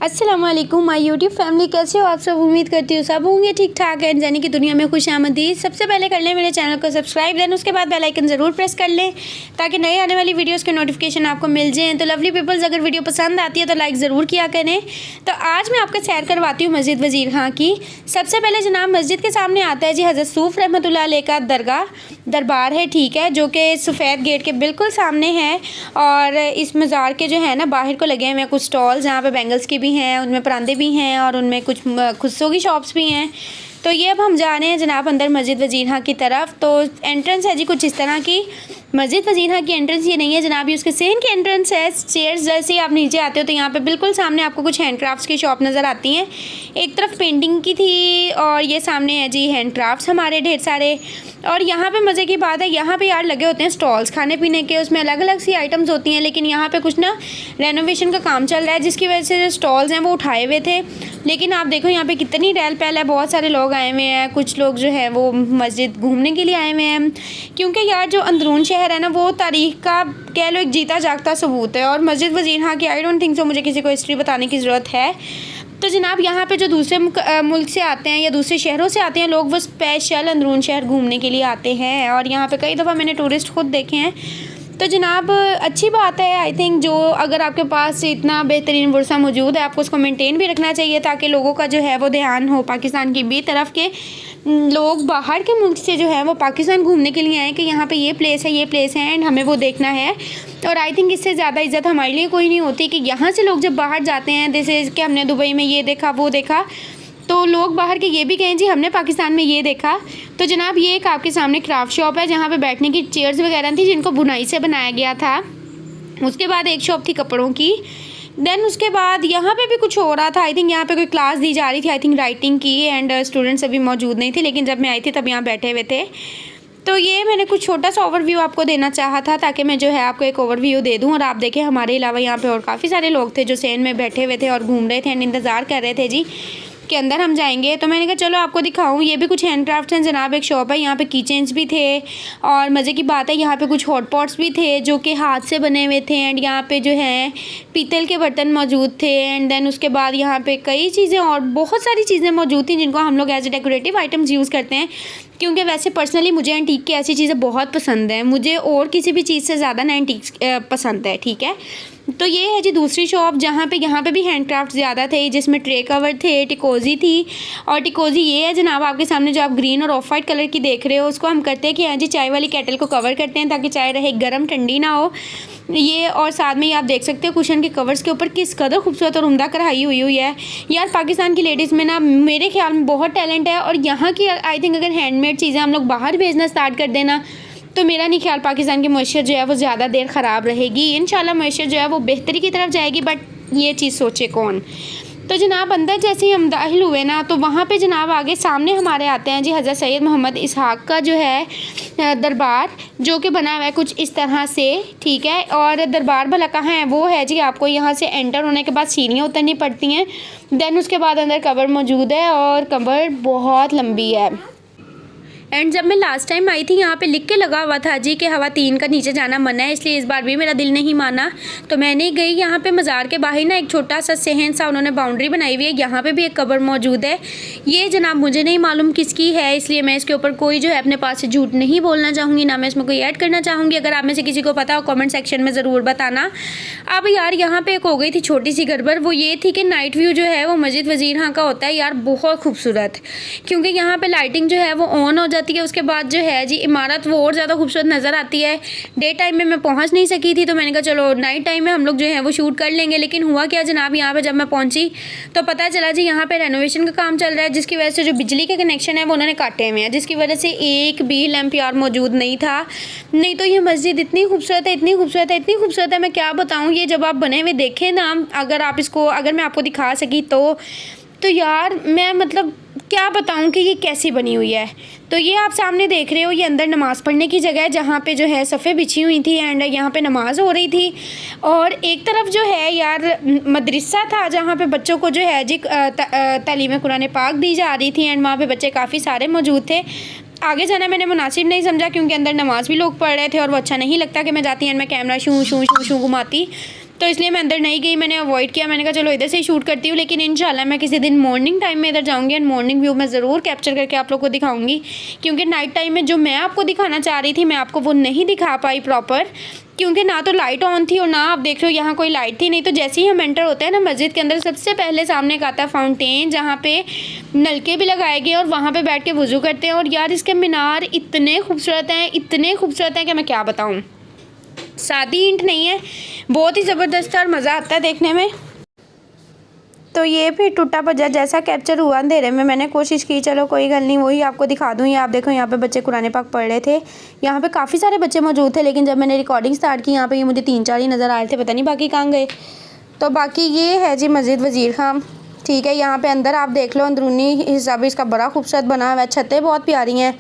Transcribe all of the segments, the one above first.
अस्सलाम वालेकुम my YouTube family, कैसे हो आप सब। उम्मीद करती हूँ सब होंगे ठीक ठाक है। जाने की दुनिया में खुश आमदीद। सबसे पहले कर लें मेरे चैनल को सब्सक्राइब, देन उसके बाद बेल आइकन ज़रूर प्रेस कर लें ताकि नए आने वाली वीडियोस के नोटिफिकेशन आपको मिल जाएँ। तो लवली पीपल्स, अगर वीडियो पसंद आती है तो लाइक ज़रूर किया करें। तो आज मैं आपको सैर करवाती हूँ मस्जिद वज़ीर खां की। सबसे पहले जनाब मस्जिद के सामने आता है जी हज़रत सूफ़ रहमतुल्लाह अलैह का दरबार है, ठीक है, जो कि सफ़ेद गेट के बिल्कुल सामने है। और इस मज़ार के जो है ना बाहर को लगे हुए हैं कुछ स्टॉल, जहाँ पे बैंगल्स की भी हैं, उनमें परांदे भी हैं और उनमें कुछ खुस्सों की शॉप्स भी हैं। तो ये अब हम जा रहे हैं जनाब अंदर मस्जिद वज़ीर खां की तरफ। तो एंट्रेंस है जी कुछ इस तरह की। मस्जिद वज़ीर खां की एंट्रेंस ये नहीं है जनाब, ये उसके सेन की एंट्रेंस है। चेयर्स जैसे ही आप नीचे आते हो तो यहाँ पे बिल्कुल सामने आपको कुछ हैंडक्राफ्ट्स की शॉप नज़र आती हैं। एक तरफ पेंटिंग की थी और ये सामने है जी हैंडक्राफ्ट्स हमारे ढेर सारे। और यहाँ पे मज़े की बात है, यहाँ पे यार लगे होते हैं स्टॉल्स खाने पीने के, उसमें अलग अलग सी आइटम्स होती हैं। लेकिन यहाँ पे कुछ ना रेनोवेशन का काम चल रहा है, जिसकी वजह से जो स्टॉल्स हैं वो उठाए हुए थे। लेकिन आप देखो यहाँ पे कितनी रहल पहल है, बहुत सारे लोग आए हुए हैं। कुछ लोग जो है वो मस्जिद घूमने के लिए आए हुए हैं, क्योंकि यार जो अंदरून शहर है ना वो तारीख़ का कह लो एक जीता जागता सबूत है। और मस्जिद वज़ीर खां की आई डोंट थिंक सो मुझे किसी को हिस्ट्री बताने की ज़रूरत है। तो जनाब यहाँ पे जो दूसरे मुल्क से आते हैं या दूसरे शहरों से आते हैं लोग, वो स्पेशल अंदरून शहर घूमने के लिए आते हैं। और यहाँ पे कई दफ़ा मैंने टूरिस्ट खुद देखे हैं। तो जनाब अच्छी बात है। आई थिंक जो अगर आपके पास इतना बेहतरीन वर्सा मौजूद है, आपको उसको मेंटेन भी रखना चाहिए ताकि लोगों का जो है वो ध्यान हो पाकिस्तान की भी तरफ के लोग बाहर के मुल्क से जो है वो पाकिस्तान घूमने के लिए आएँ कि यहाँ पे ये प्लेस है, ये प्लेस है एंड हमें वो देखना है। और आई थिंक इससे ज़्यादा इज़्ज़त हमारे लिए कोई नहीं होती कि यहाँ से लोग जब बाहर जाते हैं, जैसे कि हमने दुबई में ये देखा वो देखा, तो लोग बाहर के ये भी कहें जी हमने पाकिस्तान में ये देखा। तो जनाब ये एक आपके सामने क्राफ्ट शॉप है जहाँ पे बैठने की चेयर्स वगैरह थी जिनको बुनाई से बनाया गया था। उसके बाद एक शॉप थी कपड़ों की। देन उसके बाद यहाँ पे भी कुछ हो रहा था। आई थिंक यहाँ पे कोई क्लास दी जा रही थी, आई थिंक राइटिंग की, एंड स्टूडेंट्स अभी मौजूद नहीं थे, लेकिन जब मैं आई थी तब यहाँ बैठे हुए थे। तो ये मैंने कुछ छोटा सा ओवरव्यू आपको देना चाहा था ताकि मैं जो है आपको एक ओवरव्यू दे दूं। और आप देखें हमारे अलावा यहाँ पे और काफ़ी सारे लोग थे जो सेन में बैठे हुए थे और घूम रहे थे एंड इंतज़ार कर रहे थे जी के अंदर हम जाएंगे। तो मैंने कहा चलो आपको दिखाऊं। ये भी कुछ हैंडक्राफ्ट हैं जनाब, एक शॉप है, यहाँ पे की चेन्स भी थे। और मज़े की बात है यहाँ पे कुछ हॉट पॉट्स भी थे जो कि हाथ से बने हुए थे। एंड यहाँ पे जो है पीतल के बर्तन मौजूद थे। एंड देन उसके बाद यहाँ पे कई चीज़ें और बहुत सारी चीज़ें मौजूद थी जिनको हम लोग as a decorative items use करते हैं। क्योंकि वैसे पर्सनली मुझे एंटीक की ऐसी चीज़ें बहुत पसंद हैं, मुझे और किसी भी चीज़ से ज़्यादा ना एंटीक पसंद है, ठीक है। तो ये है जी दूसरी शॉप जहाँ पे यहाँ पे भी हैंडक्राफ्ट ज़्यादा थे, जिसमें ट्रे कवर थे, टिकोजी थी। और टिकोजी ये है जनाब आपके सामने जो आप ग्रीन और ऑफ वाइट कलर की देख रहे हो, उसको हम करते हैं कि हाँ जी चाय वाली केटल को कवर करते हैं ताकि चाय रहे गर्म, ठंडी ना हो ये। और साथ में ही आप देख सकते हो कुशन के कवर्स के ऊपर किस कदर खूबसूरत और उम्दा कढ़ाई हुई है। यार पाकिस्तान की लेडीज़ में ना मेरे ख्याल में बहुत टैलेंट है। और यहाँ की आई थिंक अगर हैंडमेड चीज़ें हम लोग बाहर भेजना स्टार्ट कर देना तो मेरा नहीं ख्याल पाकिस्तान की मईशत जो है वो ज़्यादा देर ख़राब रहेगी। इंशाल्लाह मईशत जो है वो बेहतरी की तरफ जाएगी, बट ये चीज़ सोचे कौन। तो जनाब अंदर जैसे ही हम दाखिल हुए ना तो वहाँ पे जनाब आगे सामने हमारे आते हैं जी हज़रत सैयद मोहम्मद इसहाक़ का जो है दरबार, जो कि बना हुआ है कुछ इस तरह से, ठीक है। और दरबार भला कहाँ है, वो है जी आपको यहाँ से एंटर होने के बाद सीढ़ियाँ उतरनी पड़ती हैं। देन उसके बाद अंदर कब्र मौजूद है और कब्र बहुत लंबी है। एंड जब मैं लास्ट टाइम आई थी यहाँ पे लिख के लगा हुआ था जी कि ख़वातीन का नीचे जाना मना है, इसलिए इस बार भी मेरा दिल नहीं माना तो मैं नहीं गई। यहाँ पे मज़ार के बाहर ना एक छोटा सा सहन सा उन्होंने बाउंड्री बनाई हुई है, यहाँ पे भी एक कब्र मौजूद है। ये जनाब मुझे नहीं मालूम किसकी है, इसलिए मैं इसके ऊपर कोई जो है अपने पास से झूठ नहीं बोलना चाहूँगी, ना मैं इसमें कोई ऐड करना चाहूँगी। अगर आप में से किसी को पता हो कॉमेंट सेक्शन में ज़रूर बताना। अब यार यहाँ पर एक हो गई थी छोटी सी गड़बड़, वो ये थी कि नाइट व्यू जो है वो मस्जिद वज़ीर खां का होता है यार बहुत खूबसूरत, क्योंकि यहाँ पर लाइटिंग जो है वो ऑन हो जाती है। उसके बाद जो है जी इमारत वो और ज़्यादा खूबसूरत नज़र आती है। डे टाइम में मैं पहुंच नहीं सकी थी तो मैंने कहा चलो नाइट टाइम में हम लोग जो है वो शूट कर लेंगे। लेकिन हुआ क्या जनाब, यहाँ पे जब मैं पहुंची तो पता चला जी यहाँ पे रेनोवेशन का काम चल रहा है, जिसकी वजह से जो बिजली के कनेक्शन है वो उन्होंने काटे हुए हैं, जिसकी वजह से एक भी लैंप यार मौजूद नहीं था। नहीं तो ये मस्जिद इतनी खूबसूरत है, इतनी खूबसूरत है, इतनी खूबसूरत है, मैं क्या बताऊँ। ये जब आप बने हुए देखें ना, अगर मैं आपको दिखा सकी तो यार मैं मतलब क्या बताऊं कि ये कैसी बनी हुई है। तो ये आप सामने देख रहे हो, ये अंदर नमाज़ पढ़ने की जगह है जहाँ पे जो है सफ़े बिछी हुई थी एंड यहाँ पे नमाज़ हो रही थी। और एक तरफ जो है यार मदरसा था जहाँ पे बच्चों को जो है जी तालीम कुरान पाक दी जा रही थी एंड वहाँ पे बच्चे काफ़ी सारे मौजूद थे। आगे जाना मैंने मुनासिब नहीं समझा क्योंकि अंदर नमाज़ भी लोग पढ़ रहे थे और वो अच्छा नहीं लगता कि मैं जाती एंड मैं कैमरा शू शू शू शू घुमाती। तो इसलिए मैं अंदर नहीं गई, मैंने अवॉइड किया। मैंने कहा चलो इधर से ही शूट करती हूँ, लेकिन इंशाल्लाह मैं किसी दिन मॉर्निंग टाइम में इधर जाऊँगी एंड मॉर्निंग व्यू मैं ज़रूर कैप्चर करके आप लोग को दिखाऊँगी, क्योंकि नाइट टाइम में जो मैं आपको दिखाना चाह रही थी मैं आपको वो नहीं दिखा पाई प्रॉपर, क्योंकि ना तो लाइट ऑन थी और ना आप देख रहे हो यहाँ कोई लाइट थी नहीं। तो जैसे ही हम एंटर होते हैं ना मस्जिद के अंदर, सबसे पहले सामने एक आता है फाउंटेन, जहाँ पे नलके भी लगाए गए और वहाँ पे बैठ के वज़ू करते हैं। और यार इसके मीनार इतने खूबसूरत हैं, इतने खूबसूरत हैं कि मैं क्या बताऊँ। सादी ईंट नहीं है, बहुत ही ज़बरदस्त है और मज़ा आता है देखने में। तो ये फिर टूटा भजा जैसा कैप्चर हुआ अंधेरे में, मैंने कोशिश की चलो कोई गल नहीं वही आपको दिखा दूँ। ये आप देखो यहाँ पे बच्चे कुरान पाक पढ़ रहे थे, यहाँ पे काफ़ी सारे बच्चे मौजूद थे, लेकिन जब मैंने रिकॉर्डिंग स्टार्ट की यहाँ पे ये मुझे 3-4 ही नज़र आ रहे थे, पता नहीं बाकी कहाँ गए। तो बाकी ये है जी मस्जिद वज़ीर खां, ठीक है। यहाँ पर अंदर आप देख लो, अंदरूनी हिस्सा भी इसका बड़ा खूबसूरत बना हुआ है, छतें बहुत प्यारी हैं।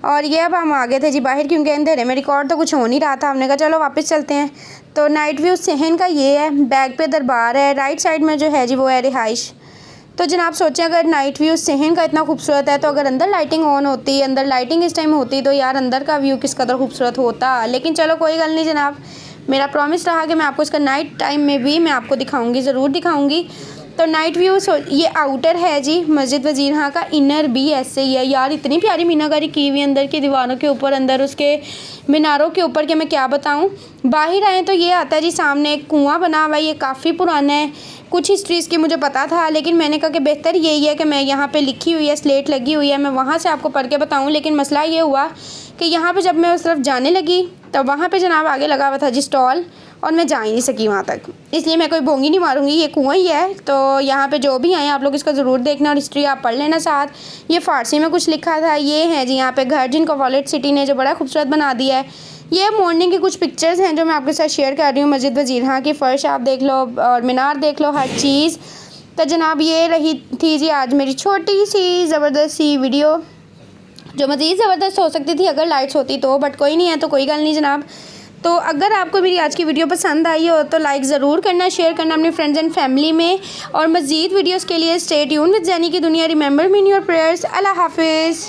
और ये अब हम आ गए थे जी बाहर, क्योंकि अंधेरे में रिकॉर्ड तो कुछ हो नहीं रहा था। हमने कहा चलो वापस चलते हैं। तो नाइट व्यू सहन का ये है, बैक पे दरबार है, राइट साइड में जो है जी वो है रिहाइश। तो जनाब सोचें अगर नाइट व्यू सहन का इतना खूबसूरत है, तो अगर अंदर लाइटिंग ऑन होती, अंदर लाइटिंग इस टाइम होती, तो यार अंदर का व्यू किस कदर खूबसूरत होता। लेकिन चलो कोई गल नहीं जनाब, मेरा प्रॉमिस रहा कि मैं आपको इसका नाइट टाइम में भी मैं आपको दिखाऊँगी, ज़रूर दिखाऊँगी। तो नाइट व्यू ये आउटर है जी मस्जिद वज़ीर खां का, इनर भी ऐसे ही है। यार इतनी प्यारी मीनाकारी की हुई अंदर की दीवारों के ऊपर, अंदर उसके मीनारों के ऊपर कि मैं क्या बताऊँ। बाहर आए तो ये आता है जी सामने एक कुआं बना हुआ है, ये काफ़ी पुराना है। कुछ हिस्ट्रीज़ की मुझे पता था, लेकिन मैंने कहा कि बेहतर यही है कि मैं यहाँ पे लिखी हुई है, स्लेट लगी हुई है, मैं वहाँ से आपको पढ़ के बताऊँ। लेकिन मसला ये हुआ कि यहाँ पे जब मैं उस तरफ जाने लगी तो वहाँ पे जनाब आगे लगा हुआ था जी स्टॉल, और मैं जा ही नहीं सकी वहाँ तक। इसलिए मैं कोई बोंगी नहीं मारूंगी, ये कुआं ही है। तो यहाँ पे जो भी आए आप लोग इसका ज़रूर देखना और हिस्ट्री आप पढ़ लेना साथ। ये फ़ारसी में कुछ लिखा था। ये है जी यहाँ पे घर, जिनको वॉलेट सिटी ने जो बड़ा खूबसूरत बना दिया है। ये मॉर्निंग की कुछ पिक्चर्स हैं जो मैं आपके साथ शेयर कर रही हूँ। मस्जिद वज़ीर खां की फ़र्श आप देख लो और मीनार देख लो, हर चीज़। तो जनाब ये रही थी जी आज मेरी छोटी सी ज़बरदस्त सी वीडियो, जो मज़ीद ज़बरदस्त हो सकती थी अगर लाइट्स होती तो, बट कोई नहीं है तो कोई गल नहीं जनाब। तो अगर आपको मेरी आज की वीडियो पसंद आई हो तो लाइक ज़रूर करना, शेयर करना अपने फ्रेंड्स एंड फैमिली में, और मज़ीद वीडियोस के लिए स्टे ट्यून्ड विद ज़ैनी की दुनिया। Remember me in your prayers. Allah हाफिज़।